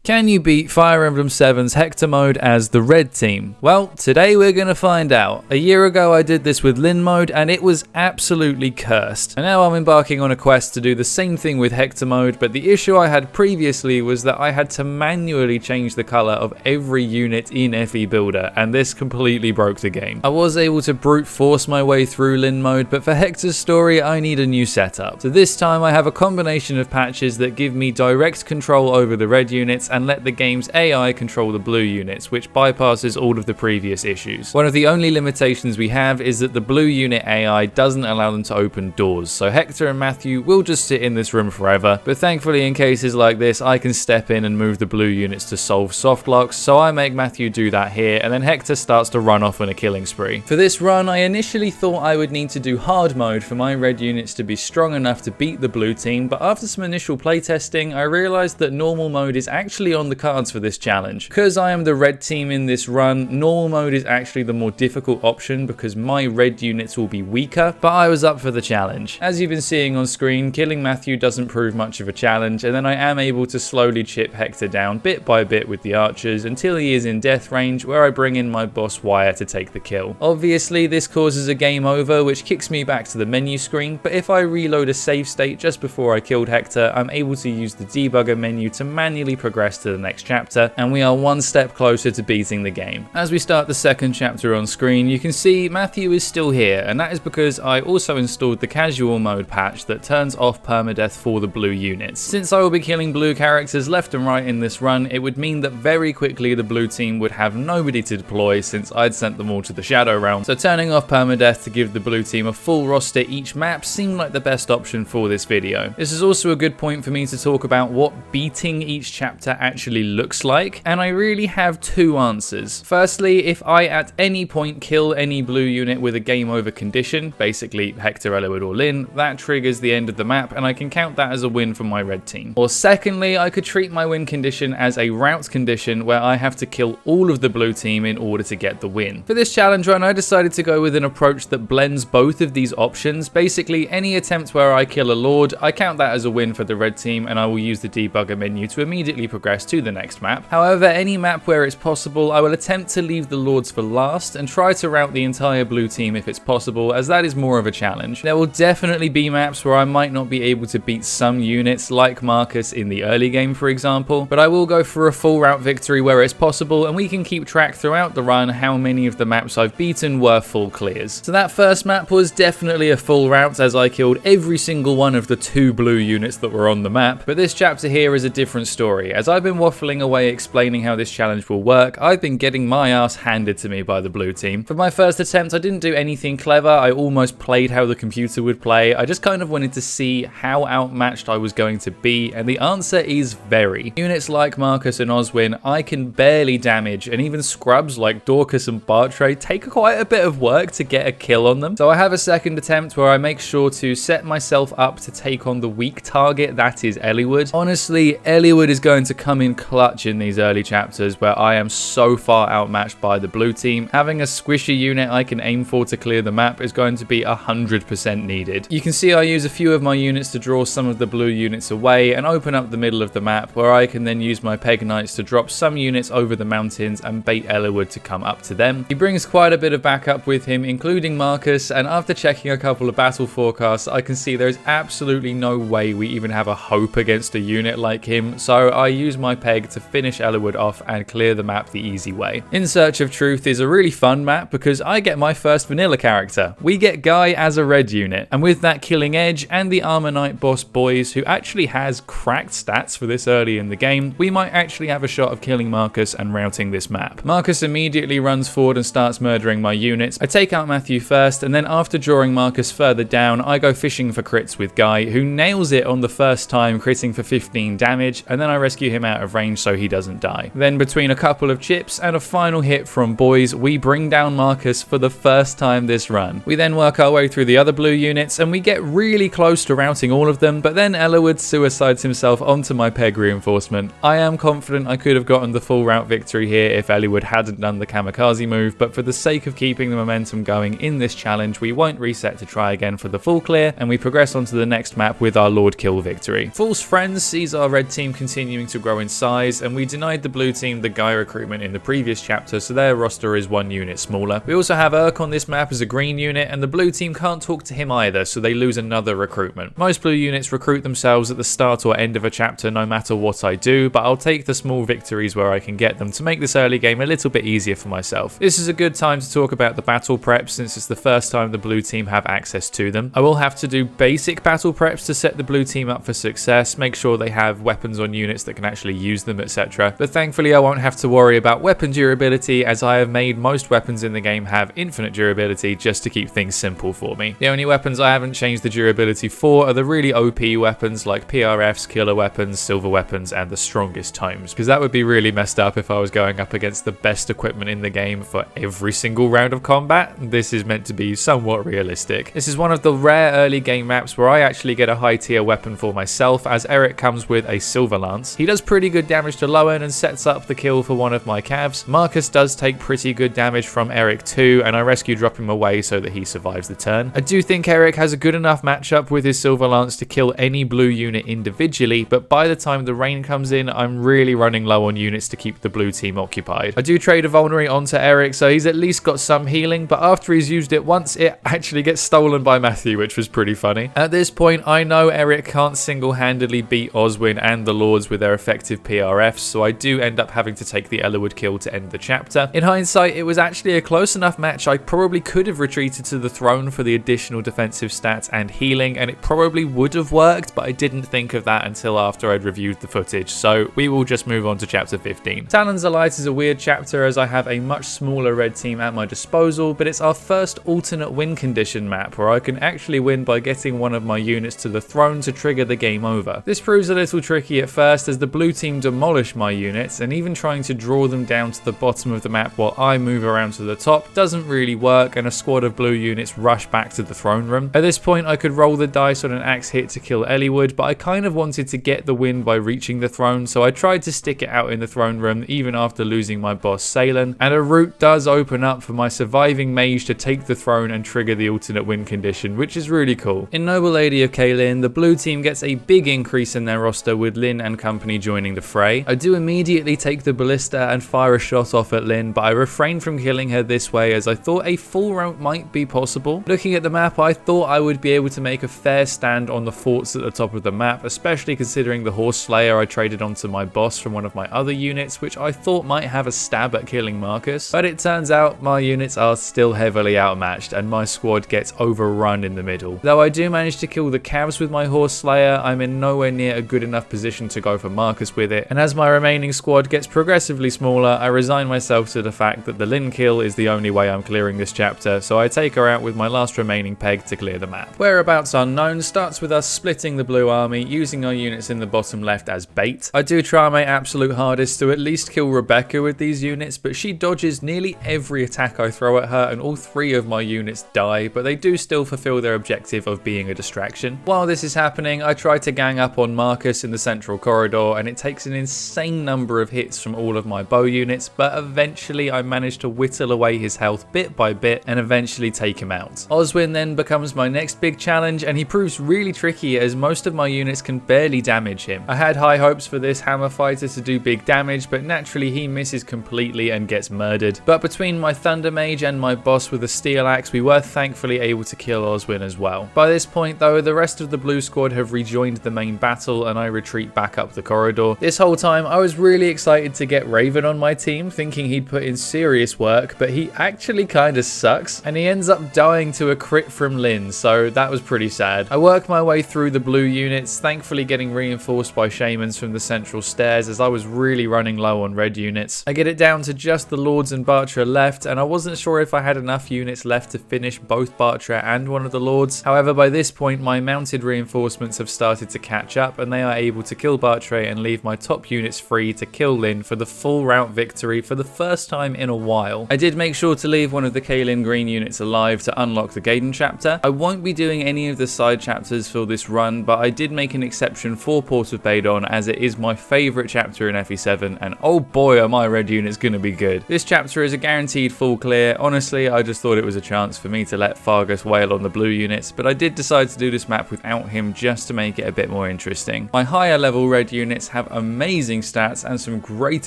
Can you beat Fire Emblem 7's Hector mode as the Red Team? Well, today we're gonna find out. A year ago I did this with Lyn mode and it was absolutely cursed. And now I'm embarking on a quest to do the same thing with Hector mode, but the issue I had previously was that I had to manually change the color of every unit in FE Builder, and this completely broke the game. I was able to brute force my way through Lyn mode, but for Hector's story I need a new setup. So this time I have a combination of patches that give me direct control over the red units and let the game's AI control the blue units, which bypasses all of the previous issues. One of the only limitations we have is that the blue unit AI doesn't allow them to open doors, so Hector and Matthew will just sit in this room forever, but thankfully in cases like this I can step in and move the blue units to solve soft locks, so I make Matthew do that here, and then Hector starts to run off on a killing spree. For this run I initially thought I would need to do hard mode for my red units to be strong enough to beat the blue team, but after some initial playtesting I realised that normal mode is actually on the cards for this challenge. Because I am the red team in this run, normal mode is actually the more difficult option because my red units will be weaker, but I was up for the challenge. As you've been seeing on screen, killing Matthew doesn't prove much of a challenge, and then I am able to slowly chip Hector down bit by bit with the archers until he is in death range, where I bring in my boss Wire to take the kill. Obviously this causes a game over, which kicks me back to the menu screen, but if I reload a save state just before I killed Hector, I'm able to use the debugger menu to manually progress to the next chapter, and we are one step closer to beating the game. As we start the second chapter on screen, you can see Matthew is still here, and that is because I also installed the casual mode patch that turns off permadeath for the blue units. Since I will be killing blue characters left and right in this run, it would mean that very quickly the blue team would have nobody to deploy since I'd sent them all to the Shadow Realm, so turning off permadeath to give the blue team a full roster each map seemed like the best option for this video. This is also a good point for me to talk about what beating each chapter actually looks like, and I really have two answers. Firstly, if I at any point kill any blue unit with a game over condition, basically Hector, Eliwood or Lyn, that triggers the end of the map and I can count that as a win for my red team. Or secondly, I could treat my win condition as a rout condition where I have to kill all of the blue team in order to get the win. For this challenge run I decided to go with an approach that blends both of these options. Basically any attempt where I kill a lord, I count that as a win for the red team and I will use the debugger menu to immediately progress to the next map. However, any map where it's possible, I will attempt to leave the lords for last and try to rout the entire blue team if it's possible, as that is more of a challenge. There will definitely be maps where I might not be able to beat some units, like Marcus in the early game for example, but I will go for a full rout victory where it's possible, and we can keep track throughout the run how many of the maps I've beaten were full clears. So that first map was definitely a full rout as I killed every single one of the 2 blue units that were on the map, but this chapter here is a different story. As I've been waffling away explaining how this challenge will work, I've been getting my ass handed to me by the blue team. For my first attempt I didn't do anything clever, I almost played how the computer would play. I just kind of wanted to see how outmatched I was going to be, and the answer is very. Units like Marcus and Oswin I can barely damage, and even scrubs like Dorcas and Bartray take quite a bit of work to get a kill on them. So I have a second attempt where I make sure to set myself up to take on the weak target, that is Eliwood. Honestly, Eliwood is going to come in clutch in these early chapters where I am so far outmatched by the blue team. Having a squishy unit I can aim for to clear the map is going to be 100% needed. You can see I use a few of my units to draw some of the blue units away and open up the middle of the map, where I can then use my Peg Knights to drop some units over the mountains and bait Eliwood to come up to them. He brings quite a bit of backup with him, including Marcus, and after checking a couple of battle forecasts I can see there is absolutely no way we even have a hope against a unit like him, so I use my Peg to finish Eliwood off and clear the map the easy way. In Search of Truth is a really fun map because I get my first vanilla character. We get Guy as a red unit, and with that killing edge and the Armor Knight boss Boys, who actually has cracked stats for this early in the game, we might actually have a shot of killing Marcus and routing this map. Marcus immediately runs forward and starts murdering my units. I take out Matthew first, and then after drawing Marcus further down I go fishing for crits with Guy, who nails it on the first time, critting for 15 damage, and then I rescue him out of range so he doesn't die. Then between a couple of chips and a final hit from Boys, we bring down Marcus for the first time this run. We then work our way through the other blue units and we get really close to routing all of them, but then Eliwood suicides himself onto my Peg reinforcement. I am confident I could have gotten the full rout victory here if Eliwood hadn't done the kamikaze move, but for the sake of keeping the momentum going in this challenge we won't reset to try again for the full clear, and we progress onto the next map with our Lord Kill victory. False Friends sees our red team continuing to grow grow in size, and we denied the blue team the guy recruitment in the previous chapter, so their roster is 1 unit smaller. We also have Urk on this map as a green unit, and the blue team can't talk to him either, so they lose another recruitment. Most blue units recruit themselves at the start or end of a chapter no matter what I do, but I'll take the small victories where I can get them to make this early game a little bit easier for myself. This is a good time to talk about the battle preps since it's the first time the blue team have access to them. I will have to do basic battle preps to set the blue team up for success, make sure they have weapons on units that can actually use them, etc. But thankfully I won't have to worry about weapon durability, as I have made most weapons in the game have infinite durability just to keep things simple for me. The only weapons I haven't changed the durability for are the really OP weapons like PRFs, killer weapons, silver weapons, and the strongest tomes, because that would be really messed up if I was going up against the best equipment in the game for every single round of combat. This is meant to be somewhat realistic. This is one of the rare early game maps where I actually get a high tier weapon for myself, as Eric comes with a silver lance. He does pretty good damage to Lowen and sets up the kill for one of my cavs. Marcus does take pretty good damage from Eric too, and I rescue drop him away so that he survives the turn. I do think Eric has a good enough matchup with his silver lance to kill any blue unit individually, but by the time the rain comes in, I'm really running low on units to keep the blue team occupied. I do trade a vulnerary onto Eric, so he's at least got some healing, but after he's used it once, it actually gets stolen by Matthew, which was pretty funny. At this point, I know Eric can't single-handedly beat Oswin and the Lords with their effective PRFs, so I do end up having to take the Eliwood kill to end the chapter. In hindsight, it was actually a close enough match I probably could have retreated to the throne for the additional defensive stats and healing, and it probably would have worked, but I didn't think of that until after I'd reviewed the footage, so we will just move on to chapter 15. Talons of Light is a weird chapter as I have a much smaller red team at my disposal, but it's our first alternate win condition map where I can actually win by getting one of my units to the throne to trigger the game over. This proves a little tricky at first as the blue team demolish my units, and even trying to draw them down to the bottom of the map while I move around to the top doesn't really work, and a squad of blue units rush back to the throne room. At this point I could roll the dice on an axe hit to kill Eliwood, but I kind of wanted to get the win by reaching the throne, so I tried to stick it out in the throne room even after losing my boss Salen, and a route does open up for my surviving mage to take the throne and trigger the alternate win condition, which is really cool. In Noble Lady of Kaelin, the blue team gets a big increase in their roster with Lyn and company joining the fray. I do immediately take the ballista and fire a shot off at Lyn, but I refrained from killing her this way as I thought a full rout might be possible. Looking at the map, I thought I would be able to make a fair stand on the forts at the top of the map, especially considering the Horse Slayer I traded onto my boss from one of my other units, which I thought might have a stab at killing Marcus, but it turns out my units are still heavily outmatched and my squad gets overrun in the middle. Though I do manage to kill the cavs with my Horse Slayer, I'm in nowhere near a good enough position to go for Marcus with it, and as my remaining squad gets progressively smaller, I resign myself to the fact that the Lyn kill is the only way I'm clearing this chapter, so I take her out with my last remaining peg to clear the map. Whereabouts Unknown starts with us splitting the blue army, using our units in the bottom left as bait. I do try my absolute hardest to at least kill Rebecca with these units, but she dodges nearly every attack I throw at her and all 3 of my units die, but they do still fulfill their objective of being a distraction. While this is happening, I try to gang up on Marcus in the central corridor, and it takes an insane number of hits from all of my bow units, but eventually I manage to whittle away his health bit by bit and eventually take him out. Oswin then becomes my next big challenge, and he proves really tricky as most of my units can barely damage him. I had high hopes for this hammer fighter to do big damage, but naturally he misses completely and gets murdered. But between my Thunder Mage and my boss with a steel axe, we were thankfully able to kill Oswin as well. By this point though, the rest of the blue squad have rejoined the main battle and I retreat back up the corridor. This whole time I was really excited to get Raven on my team, thinking he'd put in serious work, but he actually kinda sucks, and he ends up dying to a crit from Lyn, so that was pretty sad. I work my way through the blue units, thankfully getting reinforced by shamans from the central stairs as I was really running low on red units. I get it down to just the Lords and Bartra left, and I wasn't sure if I had enough units left to finish both Bartra and one of the Lords. However, by this point my mounted reinforcements have started to catch up and they are able to kill Bartra and leave my top units free to kill Lyn for the full rout victory for the first time in a while. I did make sure to leave one of the Kaelin green units alive to unlock the Gaiden chapter. I won't be doing any of the side chapters for this run, but I did make an exception for Port of Badon as it is my favourite chapter in FE7, and oh boy are my red units gonna be good. This chapter is a guaranteed full clear. Honestly, I just thought it was a chance for me to let Fargus wail on the blue units, but I did decide to do this map without him just to make it a bit more interesting. My higher level red units have amazing stats and some great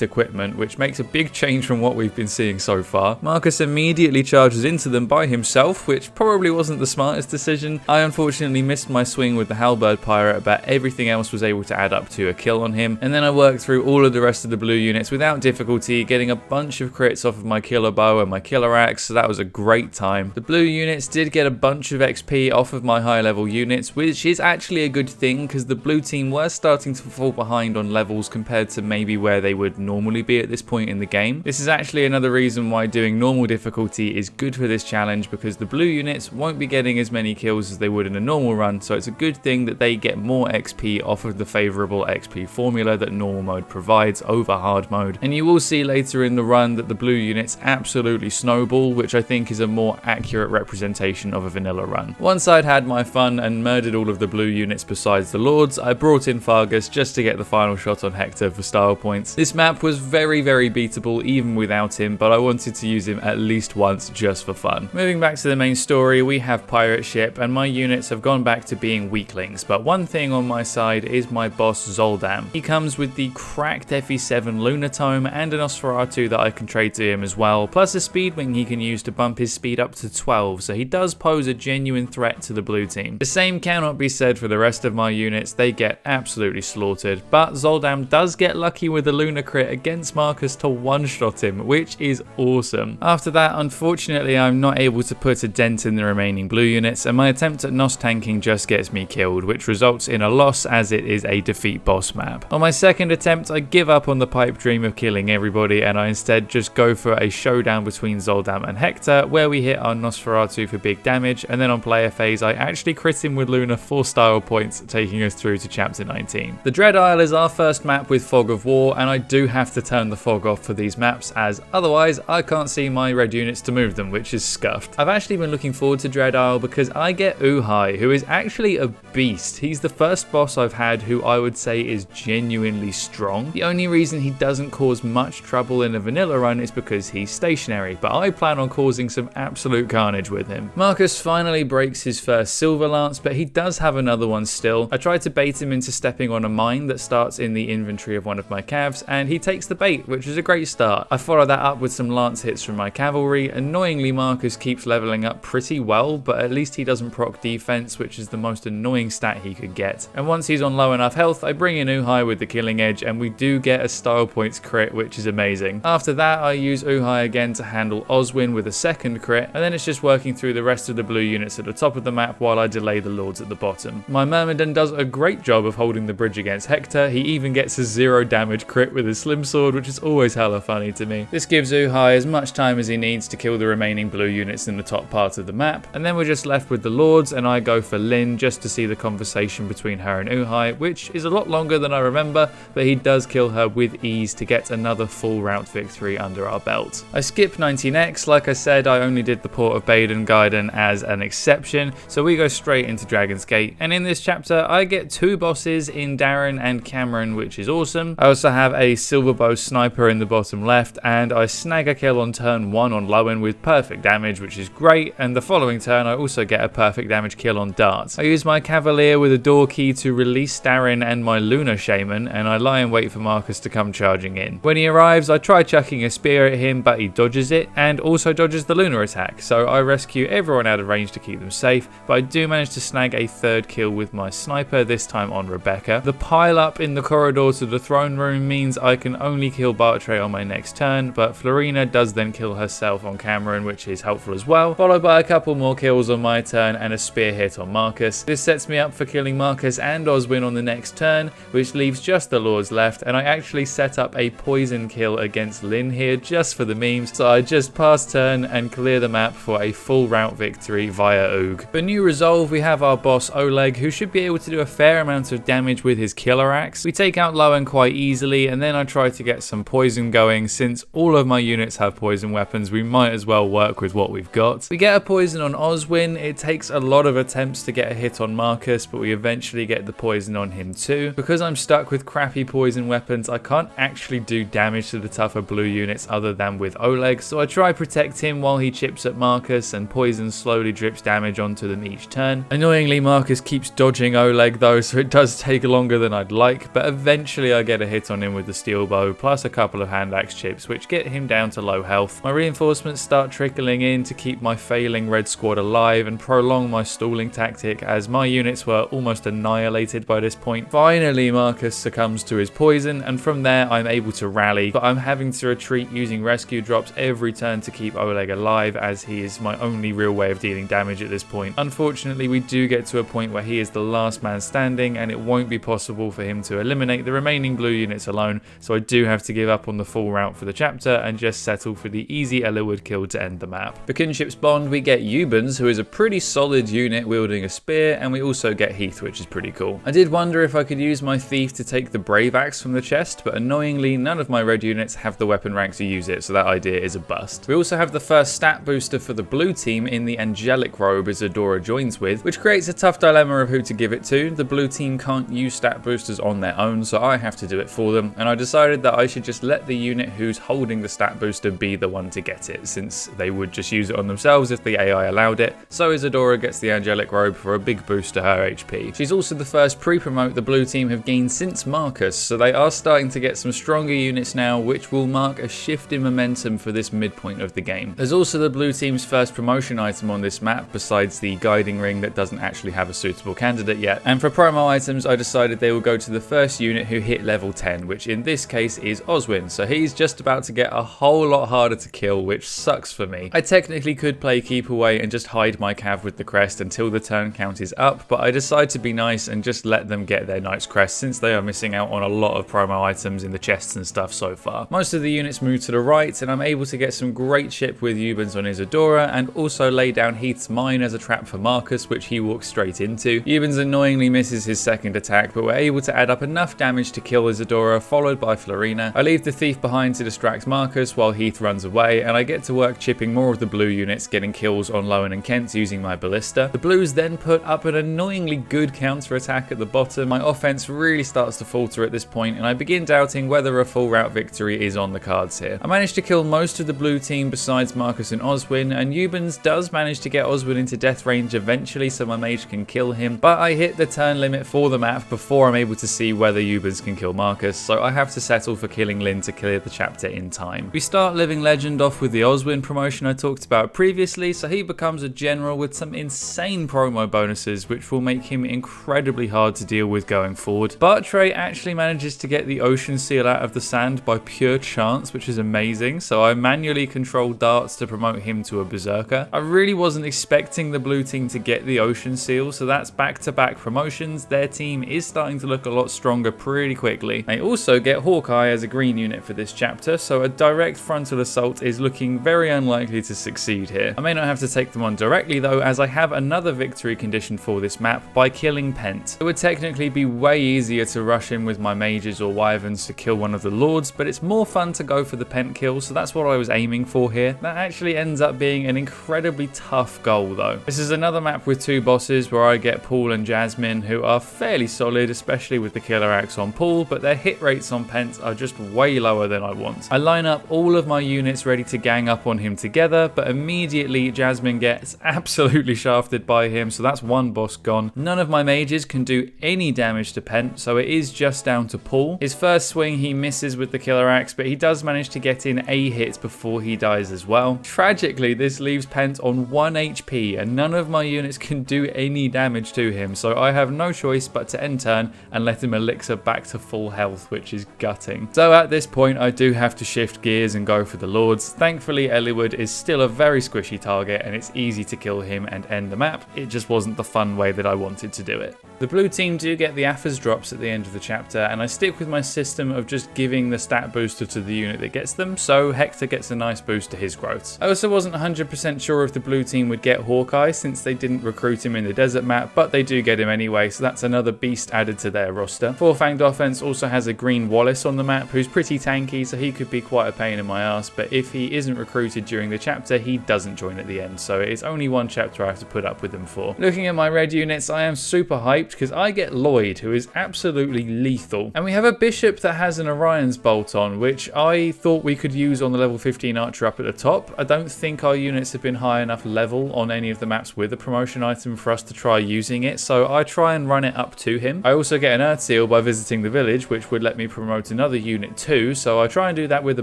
equipment, which makes a big change from what we've been seeing so far. Marcus immediately charges into them by himself, which probably wasn't the smartest decision. I unfortunately missed my swing with the Halberd Pirate, but everything else was able to add up to a kill on him. And then I worked through all of the rest of the blue units without difficulty, getting a bunch of crits off of my killer bow and my killer axe, so that was a great time. The blue units did get a bunch of XP off of my high level units, which is actually a good thing because the blue team were starting to fall behind on levels compared to maybe where they would normally be at this point in the game. This is actually another reason why doing normal difficulty is good for this challenge, because the blue units won't be getting as many kills as they would in a normal run, so it's a good thing that they get more XP off of the favourable XP formula that normal mode provides over hard mode. And you will see later in the run that the blue units absolutely snowball, which I think is a more accurate representation of a vanilla run. Once I'd had my fun and murdered all of the blue units besides the lords, I brought in Fargus just to get the final shot on Hector for style points. This map was very beatable even without him, but I wanted to use him at least once just for fun. Moving back to the main story, we have pirate ship and my units have gone back to being weaklings, but one thing on my side is my boss Zoldam. He comes with the cracked FE7 Lunatome and an Nosferatu that I can trade to him as well, plus a speed wing he can use to bump his speed up to 12, so he does pose a genuine threat to the blue team. The same cannot be said for the rest of my units, they get absolutely slaughtered, but Zoldam does get lucky with a Luna crit against Marcus to one-shot him, which is awesome. After that, unfortunately, I'm not able to put a dent in the remaining blue units, and my attempt at Nos tanking just gets me killed, which results in a loss as it is a defeat boss map. On my second attempt, I give up on the pipe dream of killing everybody, and I instead just go for a showdown between Zoldam and Hector, where we hit our Nosferatu for big damage, and then on player phase, I actually crit him with Luna for style points, taking us through to chapter 19. The Dread Isle is our first map with Fog of War, and I do have to turn the fog off for these maps, as otherwise I can't see my red units to move them, which is scuffed. I've actually been looking forward to Dread Isle because I get Uhai, who is actually a beast. He's the first boss I've had who I would say is genuinely strong. The only reason he doesn't cause much trouble in a vanilla run is because he's stationary, but I plan on causing some absolute carnage with him. Marcus finally breaks his first silver lance, but he does have another one still. I tried to bait him into stepping on a mine that starts in the inventory of one of my cavs, and he takes the bait, which is a great start. I follow that up with some lance hits from my cavalry. Annoyingly, Marcus keeps leveling up pretty well, but at least he doesn't proc defense, which is the most annoying stat he could get. And once he's on low enough health, I bring in Uhai with the killing edge, and we do get a style points crit, which is amazing. After that, I use Uhai again to handle Oswin with a second crit, and then it's just working through the rest of the blue units at the top of the map while I delay the lords at the bottom. My Myrmidon does a great job of holding the bridge against Hector. He even gets a 0 damage crit with his slim sword, which is always hella funny to me. This gives Uhai as much time as he needs to kill the remaining blue units in the top part of the map, and then we're just left with the lords, and I go for Lyn just to see the conversation between her and Uhai, which is a lot longer than I remember, but he does kill her with ease to get another full route victory under our belt. I skip 19x, like I said, I only did the Port of Baden Gaiden as an exception, so we go straight into Dragon's Gate, and in this chapter I get 2 bosses in Darren and Cameron, which is awesome. I also have a silver bow sniper in the bottom left, and I snag a kill on turn 1 on Lowen with perfect damage, which is great, and the following turn I also get a perfect damage kill on darts. I use my Cavalier with a door key to release Darren and my Lunar Shaman, and I lie in wait for Marcus to come charging in. When he arrives, I try chucking a spear at him, but he dodges it, and also dodges the Lunar attack, so I rescue everyone out of range to keep them safe, but I do manage to snag a 3rd kill with my sniper, this time on Rebecca. The pile up in the corridor to the throne room means I can only kill Bartre on my next turn, but Florina does then kill herself on Cameron, which is helpful as well, followed by a couple more kills on my turn and a spear hit on Marcus. This sets me up for killing Marcus and Oswin on the next turn, which leaves just the lords left, and I actually set up a poison kill against Lyn here just for the memes, so I just pass turn and clear the map for a full route victory via Oog. For new resolve, we have our boss Oleg, who should be able to do a fair amount of damage with his killer axe. We take out Lowen quite easily, and then I try to get some poison going. Since all of my units have poison weapons, we might as well work with what we've got. We get a poison on Oswin. It takes a lot of attempts to get a hit on Marcus, but we eventually get the poison on him too. Because I'm stuck with crappy poison weapons, I can't actually do damage to the tougher blue units other than with Oleg, so I try protect him while he chips at Marcus, and poison slowly drips damage onto them each turn. Annoyingly, Marcus keeps dodging Oleg though, so it does take longer than I'd like, but but eventually I get a hit on him with the steel bow plus a couple of hand axe chips, which get him down to low health. My reinforcements start trickling in to keep my failing red squad alive and prolong my stalling tactic, as my units were almost annihilated by this point. Finally, Marcus succumbs to his poison, and from there I'm able to rally, but I'm having to retreat using rescue drops every turn to keep Oleg alive, as he is my only real way of dealing damage at this point. Unfortunately, we do get to a point where he is the last man standing, and it won't be possible for him to eliminate the remaining blue units alone, so I do have to give up on the full route for the chapter and just settle for the easy Eliwood kill to end the map. For Kinship's Bond, we get Eubens, who is a pretty solid unit wielding a spear, and we also get Heath, which is pretty cool. I did wonder if I could use my Thief to take the Brave Axe from the chest, but annoyingly none of my red units have the weapon rank to use it, so that idea is a bust. We also have the first stat booster for the blue team in the Angelic robe Isadora joins with, which creates a tough dilemma of who to give it to. The blue team can't use stat boosters on their own, so I have to do it for them, and I decided that I should just let the unit who's holding the stat booster be the one to get it, since they would just use it on themselves if the AI allowed it. So Isadora gets the Angelic robe for a big boost to her HP. She's also the first pre-promote the blue team have gained since Marcus, so they are starting to get some stronger units now, which will mark a shift in momentum for this midpoint of the game. There's also the blue team's first promotion item on this map, besides the guiding ring that doesn't actually have a suitable candidate yet. And for promo items, I decided they will go to the first unit who hit level 10, which in this case is Oswin, so he's just about to get a whole lot harder to kill, which sucks for me. I technically could play keep away and just hide my cav with the crest until the turn count is up, but I decide to be nice and just let them get their knight's crest, since they are missing out on a lot of promo items in the chests and stuff so far. Most of the units move to the right, and I'm able to get some great ship with Eubens on Isadora, and also lay down Heath's mine as a trap for Marcus, which he walks straight into. Eubens annoyingly misses his second attack, but we're able to add up enough damage to kill Isadora, followed by Florina. I leave the Thief behind to distract Marcus while Heath runs away, and I get to work chipping more of the blue units, getting kills on Lowen and Kent using my ballista. The blues then put up an annoyingly good counter attack at the bottom. My offense really starts to falter at this point, and I begin doubting whether a full route victory is on the cards here. I managed to kill most of the blue team besides Marcus and Oswin, and Eubens does manage to get Oswin into death range eventually, so my mage can kill him, but I hit the turn limit for the map before I'm able to see whether Eubens can kill Marcus, so I have to settle for killing Lyn to clear the chapter in time. We start Living Legend off with the Oswin promotion I talked about previously, so he becomes a general with some insane promo bonuses, which will make him incredibly hard to deal with going forward. Bartray actually manages to get the ocean seal out of the sand by pure chance, which is amazing, so I manually control darts to promote him to a berserker. I really wasn't expecting the blue team to get the ocean seal, so that's back-to-back promotions. Their team is starting to look a lot stronger pretty quickly. They also get Hawkeye as a green unit for this chapter, so a direct frontal assault is looking very unlikely to succeed here. I may not have to take them on directly though, as I have another victory condition for this map by killing Pent. It would technically be way easier to rush in with my mages or wyverns to kill one of the lords, but it's more fun to go for the Pent kill, so that's what I was aiming for here. That actually ends up being an incredibly tough goal though. This is another map with two bosses where I get Paul and Jasmine, who are fairly solid, especially with the killer axe on Paul, but their hit rates on Pent are just way lower than I want. I line up all of my units ready to gang up on him together, but immediately Jasmine gets absolutely shafted by him, so that's one boss gone. None of my mages can do any damage to Pent, so it is just down to Paul. His first swing he misses with the killer axe, but he does manage to get in a hit before he dies as well. Tragically, this leaves Pent on 1 HP, and none of my units can do any damage to him, so I have no choice but to end turn and let him elixir back to full health, which is gutting. So at this point I do have to shift gears and go for the lords. Thankfully Eliwood is still a very squishy target and it's easy to kill him and end the map. It just wasn't the fun way that I wanted to do it. The blue team do get the Aphas drops at the end of the chapter, and I stick with my system of just giving the stat booster to the unit that gets them, so Hector gets a nice boost to his growth. I also wasn't 100% sure if the blue team would get Hawkeye since they didn't recruit him in the desert map, but they do get him anyway, so that's another beast added to their roster. Four-Fanged Offense also has a green Wallace on the map who's pretty tanky, so he could be quite a pain in my ass, but if he isn't recruited during the chapter, he doesn't join at the end, so it's only one chapter I have to put up with him for. Looking at my red units, I am super hyped because I get Lloyd, who is absolutely lethal, and we have a bishop that has an Orion's bolt on, which I thought we could use on the level 15 archer up at the top. I don't think our units have been high enough level on any of the maps with a promotion item for us to try using it, so I try and run it up to him. I also get an Earth Seal, by visiting the village, which would let me promote another unit too, so I try and do that with the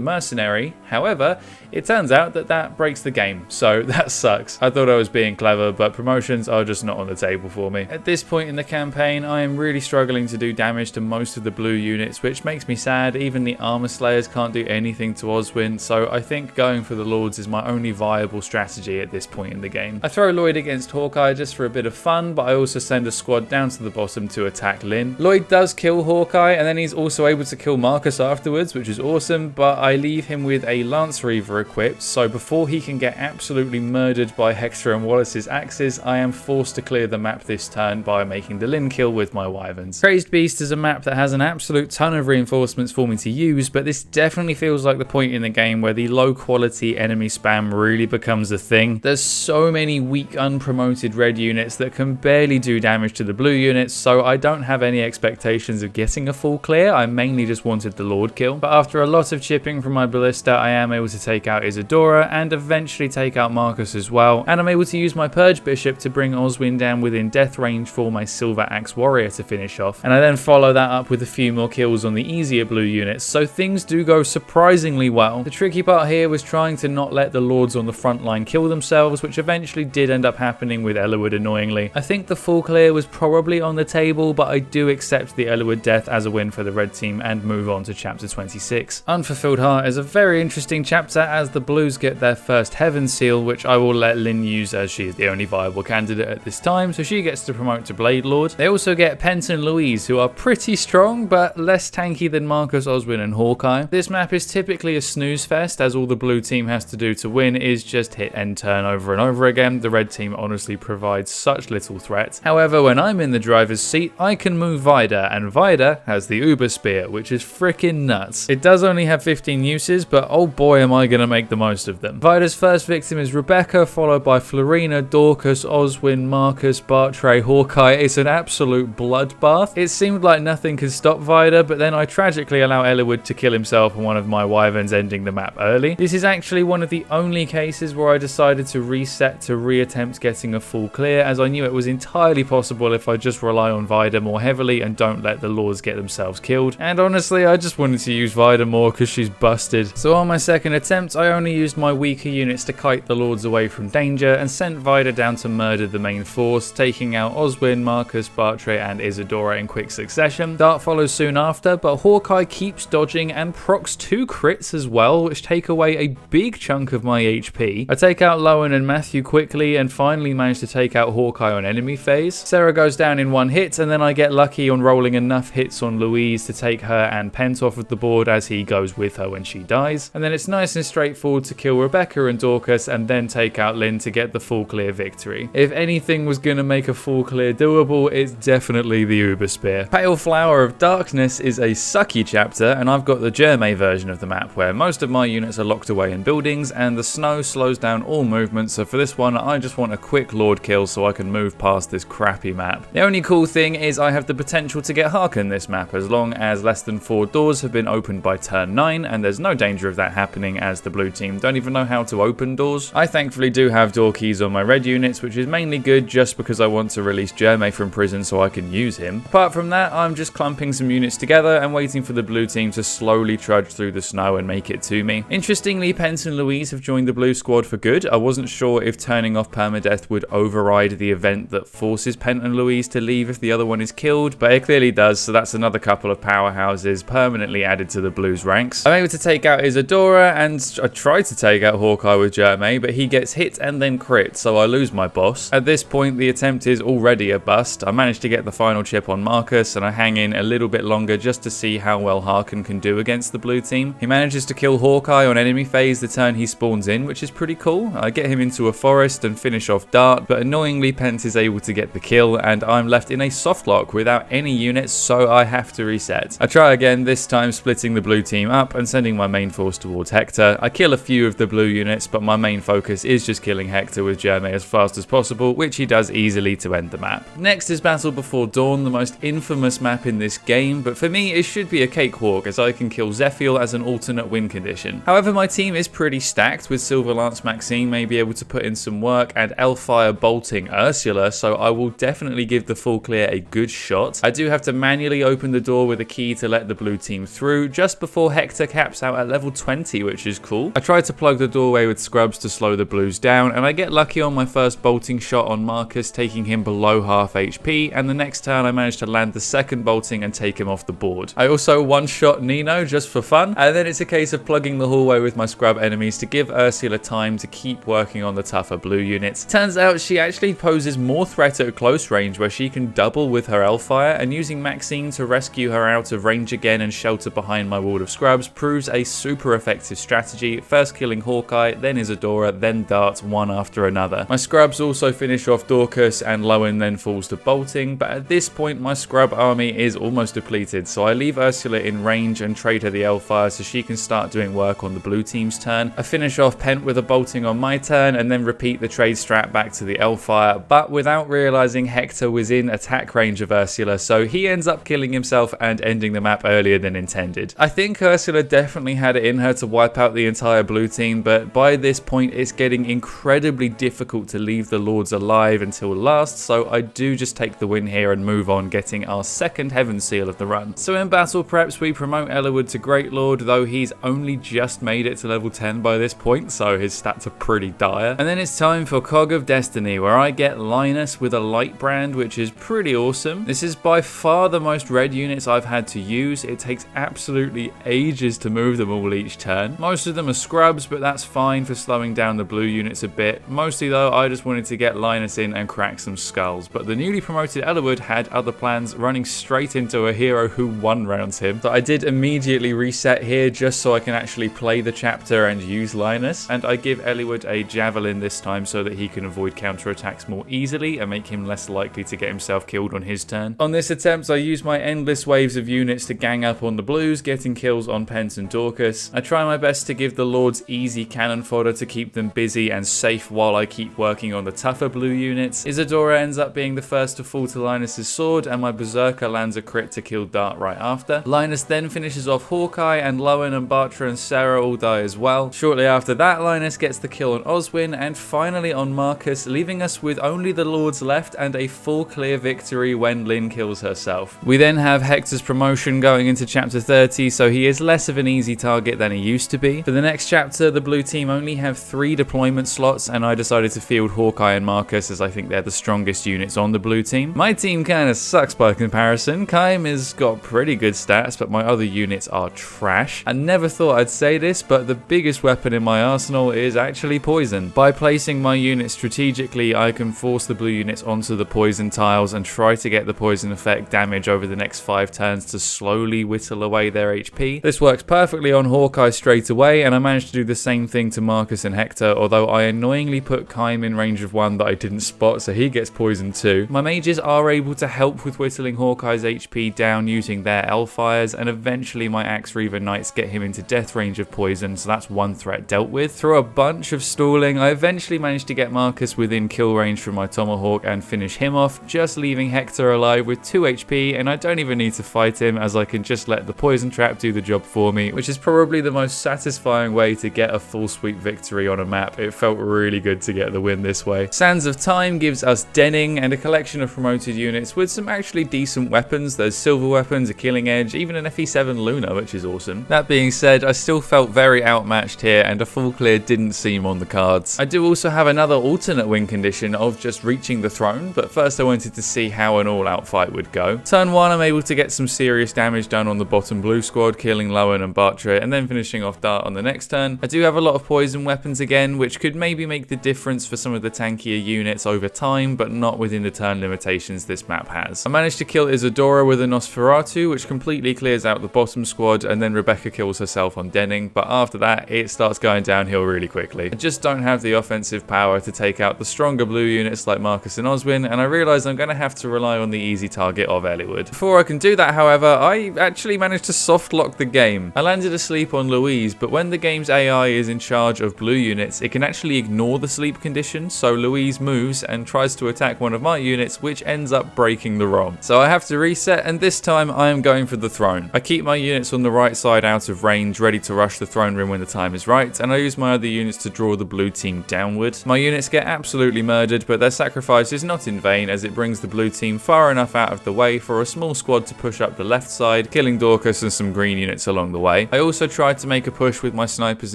mercenary. However, it turns out that that breaks the game, so that sucks. I thought I was being clever, but promotions are just not on the table for me. At this point in the campaign, I am really struggling to do damage to most of the blue units, which makes me sad. Even the armor slayers can't do anything to Oswin, so I think going for the lords is my only viable strategy at this point in the game. I throw Lloyd against Hawkeye just for a bit of fun, but I also send a squad down to the bottom to attack Lyn. Lloyd does kill Hawkeye, and then he's also able to kill Marcus afterwards, which is awesome, but I leave him with a Lance Reaver equipped, so before he can get absolutely murdered by Hector and Wallace's axes, I am forced to clear the map this turn by making the Lyn kill with my wyverns. Crazed Beast is a map that has an absolute ton of reinforcements for me to use, but this definitely feels like the point in the game where the low quality enemy spam really becomes a thing. There's so many weak unpromoted red units that can barely do damage to the blue units, so I don't have any expectations of getting a full clear. I mainly just wanted the Lord kill, but after a lot of chipping from my ballista, I am able to take out Isadora and eventually take out Marcus as well, and I'm able to use my Purge Bishop to bring Oswin down within death range for my Silver Axe Warrior to finish off, and I then follow that up with a few more kills on the easier blue units, so things do go surprisingly well. The tricky part here was trying to not let the lords on the front line kill themselves, which eventually did end up happening with Eliwood annoyingly. I think the full clear was probably on the table, but I do accept the Eliwood death as a win for the red team and move on to chapter 26. Unfulfilled Heart is a very interesting chapter as the blues get their first Heaven Seal, which I will let Lyn use as she is the only viable candidate at this time, so she gets to promote to Blade Lord. They also get Pent and Louise, who are pretty strong but less tanky than Marcus, Oswin and Hawkeye. This map is typically a snooze fest, as all the blue team has to do to win is just hit end turn over and over again. The red team honestly provides such little threat. However, when I'm in the driver's seat, I can move Vida, and Vida has the Uber Spear, which is freaking nuts. It does only have 15 uses, but oh boy am I going to make the most of them. Vida's first victim is Rebecca, followed by Florina, Dorcas, Oswin, Marcus, Bartray, Hawkeye. It's an absolute bloodbath. It seemed like nothing could stop Vida, but then I tragically allow Eliwood to kill himself on one of my wyverns, ending the map early. This is actually one of the only cases where I decided to reset to re-attempt getting a full clear, as I knew it was entirely possible if I just rely on Vida more heavily and don't let the lords get themselves killed. And honestly, I just wanted to use Vida more because she's busted. So on my second attempt, I only used my weaker units to kite the lords away from danger and sent Vida down to murder the main force, taking out Oswin, Marcus, Bartray and Isadora in quick succession. Dart follows soon after, but Hawkeye keeps dodging and procs 2 crits as well, which take away a big chunk of my HP. I take out Lowen and Matthew quickly and finally manage to take out Hawkeye on enemy phase. Sarah goes down in 1 hit, and then I get lucky on rolling enough hits on Louise to take her and Pent off of the board as he goes with her when she dies. And then it's nice and straightforward to kill Rebecca and Dorcas and then take out Lyn to get the full clear victory. If anything was going to make a full clear doable, it's definitely the Uber Spear. Pale Flower of Darkness is a sucky chapter, and I've got the Jermay version of the map where most of my units are locked away in buildings and the snow slows down all movement, so for this one I just want a quick lord kill so I can move past this crappy map. The only cool thing is I have the potential to get Harken this map as long as less than 4 doors have been opened by turn 9, and there's no danger of that happening as the blue team don't even know how to open doors. I thankfully do have door keys on my red units, which is mainly good just because I want to release Jermay from prison so I can use him. Apart from that, I'm just clumping some units together and waiting for the blue team to slowly trudge through the snow and make it to me. Interestingly, Pence and Louise have joined the blue squad for good. I wasn't sure if turning off permadeath would override the event that forces Pent and Louise to leave if the other one is killed, but it clearly does, so that's another couple of powerhouses permanently added to the blues ranks. I'm able to take out Isadora, and I tried to take out Hawkeye with Jermay, but he gets hit and then crit, so I lose my boss. At this point, the attempt is already a bust. I managed to get the final chip on Marcus, and I hang in a little bit longer just to see how well Harken can do against the blue team. He manages to kill Hawkeye on enemy phase the turn he spawns in, which is pretty cool. I get him into a forest and finish off Dart, but annoyingly Pence is able to get the kill, and I'm left in a softlock without any units, so I have to reset. I try again, this time splitting the blue team up and sending my main force towards Hector. I kill a few of the blue units, but my main focus is just killing Hector with Jermay as fast as possible, which he does easily to end the map. Next is Battle Before Dawn, the most infamous map in this game, but for me it should be a cakewalk as I can kill Zephiel as an alternate win condition. However, my team is pretty stacked, with Silver Lance Maxine may be able to put in some work and Elfire bolting Ursula, so I will definitely give the full clear a good shot. I do have to manually open the door with a key to let the blue team through just before Hector caps out at level 20, which is cool. I try to plug the doorway with scrubs to slow the blues down, and I get lucky on my first bolting shot on Marcus, taking him below half HP, and the next turn I managed to land the second bolting and take him off the board. I also one-shot Nino just for fun, and then it's a case of plugging the hallway with my scrub enemies to give Ursula time to keep working on the tougher blue units. Turns out she actually poses more threat at close range, where she can double with her L-Fire, and using Maxine to rescue her out of range again and shelter behind my wall of scrubs proves a super effective strategy, first killing Hawkeye, then Isadora, then Dart, one after another. My scrubs also finish off Dorcas, and Lowen then falls to bolting, but at this point my scrub army is almost depleted, so I leave Ursula in range and trade her the L-Fire so she can start doing work on the blue team's turn. I finish off Pent with a bolting on my turn, and then repeat the trade strat back to the L-Fire, but without realizing Hector was in attack range of Ursula, so he ends up killing himself and ending the map earlier than intended. I think Ursula definitely had it in her to wipe out the entire blue team, but by this point it's getting incredibly difficult to leave the Lords alive until last, so I do just take the win here and move on, getting our second Heaven Seal of the run. So in battle preps we promote Eliwood to Great Lord, though he's only just made it to level 10 by this point, so his stats are pretty dire. And then it's time for Cog of Destiny, where I get Linus with a light brand, which is pretty awesome. This is by far the most red units I've had to use. It takes absolutely ages to move them all each turn. Most of them are scrubs, but that's fine for slowing down the blue units a bit. Mostly though, I just wanted to get Linus in and crack some skulls, but the newly promoted Eliwood had other plans, running straight into a hero who one-rounds him. So I did immediately reset here just so I can actually play the chapter and use Linus, and I give Eliwood a javelin this time so that he can avoid counterattacks more easily and make him less likely to get himself killed on his turn. On this attempt I use my endless waves of units to gang up on the blues, getting kills on Pent and Dorcas. I try my best to give the Lords easy cannon fodder to keep them busy and safe while I keep working on the tougher blue units. Isadora ends up being the first to fall to Linus's sword, and my Berserker lands a crit to kill Dart right after. Linus then finishes off Hawkeye, and Lowen and Bartra and Sarah all die as well. Shortly after that, Linus gets the kill on Oswin, and finally on Marcus, leaving us with only the Lords left and a full clear victory when Lyn kills herself. We then have Hector's promotion going into chapter 30, so he is less of an easy target than he used to be. For the next chapter, the blue team only have 3 deployment slots, and I decided to field Hawkeye and Marcus as I think they're the strongest units on the blue team. My team kinda sucks by comparison. Kaim has got pretty good stats, but my other units are trash. I never thought I'd say this, but the biggest weapon in my arsenal is actually poison. By placing my units strategically, I can force the blue units onto the poison tiles and try to get the poison effect damage over the next 5 turns to slowly whittle away their HP. This works perfectly on Hawkeye straight away, and I managed to do the same thing to Marcus and Hector, although I annoyingly put Kaim in range of one that I didn't spot, so he gets poisoned too. My mages are able to help with whittling Hawkeye's HP down using their L-Fires, and eventually my Axe Reaver Knights get him into death range of poison, so that's one threat dealt with. Through a bunch of stalling, I eventually managed to get Marcus within kill range from my Tomahawk and finish him off, just leaving Hector alive with 2 HP, and I don't even need to fight him as I can just let the poison trap do the job for me, which is probably the most satisfying way to get a full sweep victory on a map. It felt really good to get the win this way. Sands of Time gives us Denning and a collection of promoted units with some actually decent weapons. There's silver weapons, a killing edge, even an FE7 Luna, which is awesome. That being said, I still felt very outmatched here, and a full clear didn't seem on the cards. I do also have another alternate win condition of just reaching the throne, but first I wanted to see how an all-out fight would go. Turn 1, I'm able to get some serious damage done on the bottom blue squad, killing Lowen and Bartra, and then finishing off Dart on the next turn. I do have a lot of poison weapons again, which could maybe make the difference for some of the tankier units over time, but not within the turn limitations this map has. I managed to kill Isadora with a Nosferatu, which completely clears out the bottom squad, and then Rebecca kills herself on Denning, but after that, it starts going downhill really quickly. I just don't have the offensive power to take out the stronger blue units like Marcus and Oswin, and I realise I'm going to have to rely on the easy target of Eliwood. Before I can do that, however, I actually managed to soft lock the game. I landed asleep on Louise, but when the game's AI is in charge of blue units, it can actually ignore the sleep condition, so Louise moves and tries to attack one of my units, which ends up breaking the ROM. So I have to reset, and this time I am going for the throne. I keep my units on the right side out of range, ready to rush the throne room when the time is right, and I use my other units to draw the blue team downward. My units get absolutely murdered, but their sacrifice is not in vain, as it brings the blue team far enough out of the way for for a small squad to push up the left side, killing Dorcas and some green units along the way. I also tried to make a push with my snipers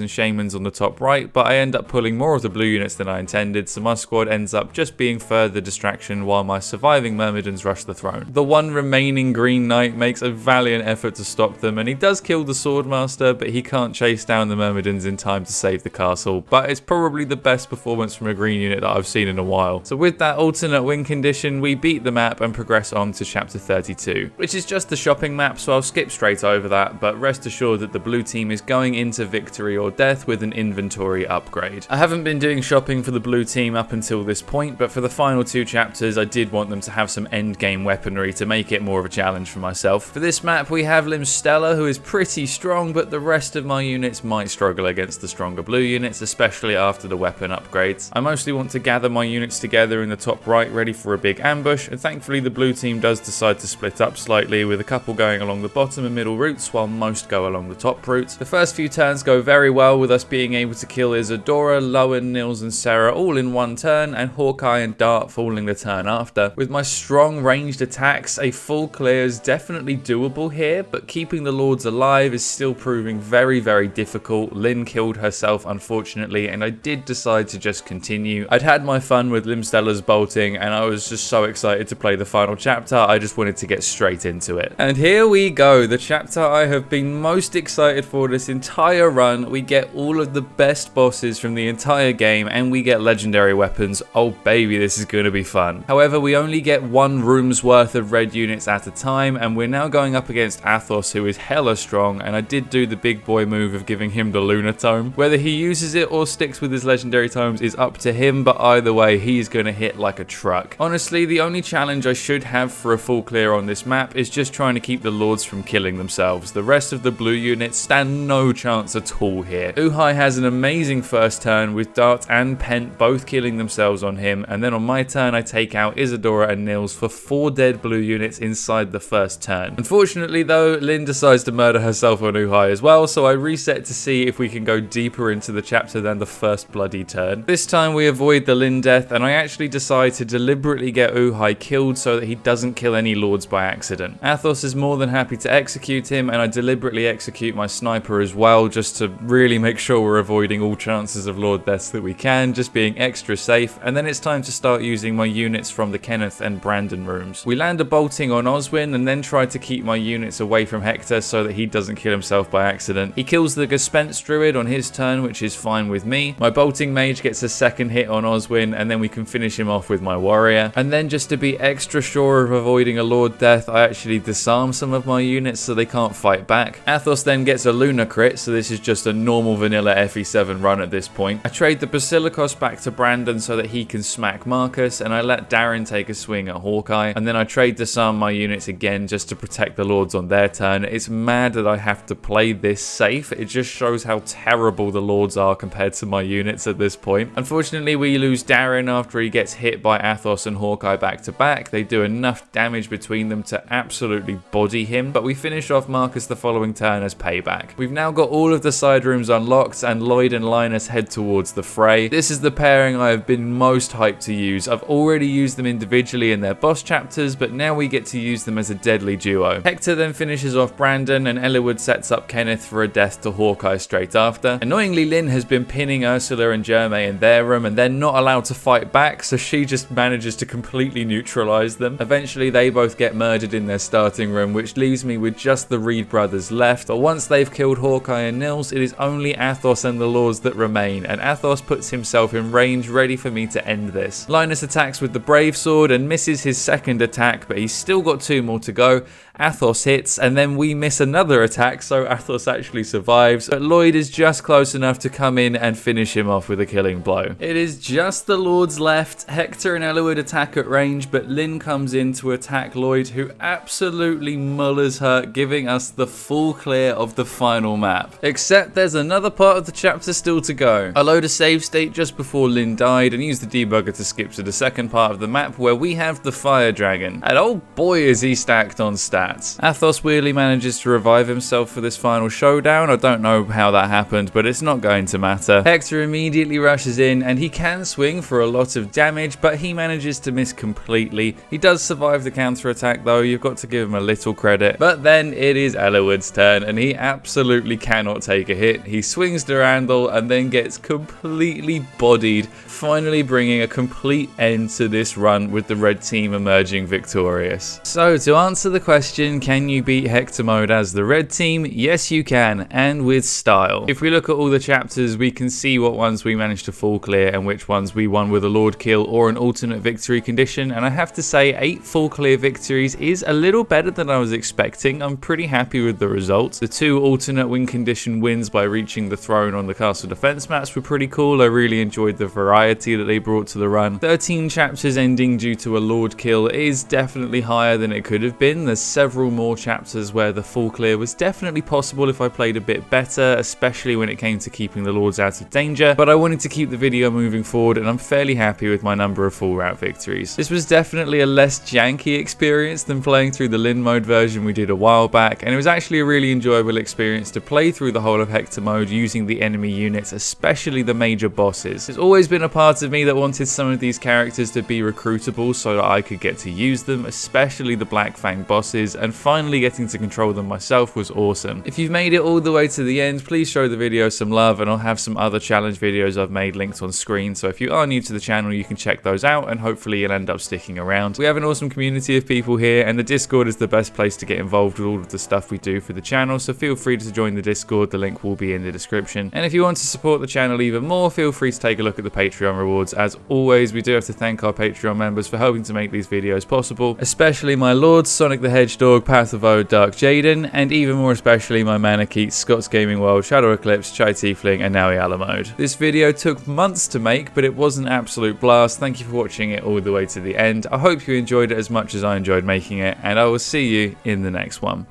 and shamans on the top right, but I end up pulling more of the blue units than I intended, so my squad ends up just being further distraction while my surviving myrmidons rush the throne. The one remaining green knight makes a valiant effort to stop them, and he does kill the swordmaster, but he can't chase down the myrmidons in time to save the castle. But it's probably the best performance from a green unit that I've seen in a while. So with that alternate win condition, we beat the map and progress on to chapter 32, which is just the shopping map, so I'll skip straight over that, but rest assured that the blue team is going into victory or death with an inventory upgrade. I haven't been doing shopping for the blue team up until this point, but for the final 2 chapters I did want them to have some end game weaponry to make it more of a challenge for myself. For this map we have Lyn Stella, who is pretty strong, but the rest of my units might struggle against the stronger blue units, especially after the weapon upgrades. I mostly want to gather my units together in the top right ready for a big ambush, and thankfully the blue team does decide to split up slightly, with a couple going along the bottom and middle routes while most go along the top route. The first few turns go very well, with us being able to kill Isadora, Lowen, Nils and Sarah all in one turn, and Hawkeye and Dart falling the turn after. With my strong ranged attacks, a full clear is definitely doable here, but keeping the lords alive is still proving very, very difficult. Lyn killed herself unfortunately, and I did decide to just continue. I'd had my fun with Lyn Stella's bolting, and I was just so excited to play the final chapter, I just wanted to get straight into it. And here we go, the chapter I have been most excited for this entire run. We get all of the best bosses from the entire game, and we get legendary weapons. Oh baby, this is going to be fun. However, we only get 1 room's worth of red units at a time, and we're now going up against Athos, who is hella strong, and I did do the big boy move of giving him the Lunar Tome. Whether he uses it or sticks with his legendary tomes is up to him, but either way, he's going to hit like a truck. Honestly, the only challenge I should have for a full clear on this map is just trying to keep the lords from killing themselves. The rest of the blue units stand no chance at all here. Uhai has an amazing first turn with Dart and Pent both killing themselves on him, and then on my turn I take out Isadora and Nils for 4 dead blue units inside the first turn. Unfortunately though, Lyn decides to murder herself on Uhai as well, so I reset to see if we can go deeper into the chapter than the first bloody turn. This time we avoid the Lyn death, and I actually decide to deliberately get Uhai killed so that he doesn't kill any lords by accident. Athos is more than happy to execute him, and I deliberately execute my sniper as well, just to really make sure we're avoiding all chances of lord deaths that we can, just being extra safe. And then it's time to start using my units from the Kenneth and Brandon rooms. We land a bolting on Oswin and then try to keep my units away from Hector so that he doesn't kill himself by accident. He kills the Gespenst druid on his turn, which is fine with me. My bolting mage gets a second hit on Oswin, and then we can finish him off with my warrior. And then just to be extra sure of avoiding a lord death, I actually disarm some of my units so they can't fight back. Athos then gets a lunar crit, so this is just a normal vanilla FE7 run at this point. I trade the Basilikos back to Brandon so that he can smack Marcus, and I let Darren take a swing at Hawkeye, and then I trade disarm my units again just to protect the lords on their turn. It's mad that I have to play this safe. It just shows how terrible the lords are compared to my units at this point. Unfortunately, we lose Darren after he gets hit by Athos and Hawkeye back to back. They do enough damage between them to absolutely body him, but we finish off Marcus the following turn as payback. We've now got all of the side rooms unlocked, and Lloyd and Linus head towards the fray. This is the pairing I have been most hyped to use. I've already used them individually in their boss chapters, but now we get to use them as a deadly duo. Hector then finishes off Brandon, and Eliwood sets up Kenneth for a death to Hawkeye straight after. Annoyingly, Lyn has been pinning Ursula and Jermaine in their room, and they're not allowed to fight back, so she just manages to completely neutralize them. Eventually, they both get murdered in their starting room, which leaves me with just the Reed brothers left. But once they've killed Hawkeye and Nils, it is only Athos and the lords that remain, and Athos puts himself in range ready for me to end this. Linus attacks with the Brave Sword and misses his second attack, but he's still got 2 more to go. Athos hits, and then we miss another attack, so Athos actually survives, but Lloyd is just close enough to come in and finish him off with a killing blow. It is just the lords left. Hector and Eliwood attack at range, but Lyn comes in to attack Lloyd, who absolutely mullers her, giving us the full clear of the final map. Except there's another part of the chapter still to go. I load a save state just before Lyn died and use the debugger to skip to the second part of the map where we have the Fire Dragon, and oh boy is he stacked on stats. Athos weirdly manages to revive himself for this final showdown. I don't know how that happened, but it's not going to matter. Hector immediately rushes in, and he can swing for a lot of damage, but he manages to miss completely. He does survive the counter counter-attack though, you've got to give him a little credit. But then it is Eliwood's turn, and he absolutely cannot take a hit. He swings Durandal and then gets completely bodied, finally bringing a complete end to this run with the red team emerging victorious. So to answer the question, can you beat Hector mode as the red team? Yes you can, and with style. If we look at all the chapters, we can see what ones we managed to full clear and which ones we won with a Lord kill or an alternate victory condition, and I have to say 8 full clear victories is a little better than I was expecting. I'm pretty happy with the results. The 2 alternate win condition wins by reaching the throne on the castle defense maps were pretty cool. I really enjoyed the variety that they brought to the run. 13 chapters ending due to a Lord kill is definitely higher than it could have been. There's several more chapters where the full clear was definitely possible if I played a bit better, especially when it came to keeping the Lords out of danger, but I wanted to keep the video moving forward, and I'm fairly happy with my number of full route victories. This was definitely a less janky experience than playing through the Lyn mode version we did a while back, and it was actually a really enjoyable experience to play through the whole of Hector mode using the enemy units, especially the major bosses. There's always been a part of me that wanted some of these characters to be recruitable so that I could get to use them, especially the Black Fang bosses, and finally getting to control them myself was awesome. If you've made it all the way to the end, please show the video some love, and I'll have some other challenge videos I've made linked on screen, so if you are new to the channel you can check those out and hopefully you'll end up sticking around. We have an awesome community of people here, and the Discord is the best place to get involved with all of the stuff we do for the channel, so feel free to join the Discord, the link will be in the description. And if you want to support the channel even more, feel free to take a look at the Patreon rewards. As always, we do have to thank our Patreon members for helping to make these videos possible, especially my Lords, Sonic the Hedgehog, Path of Ode, Dark Jaden, and even more especially my Manakete, Scott's Gaming World, Shadow Eclipse, Chai Tiefling, and now Yala Mode. This video took months to make, but it was an absolute blast. Thank you for watching it all the way to the end. I hope you enjoyed it as much as I enjoyed making it, and I will see you in the next one.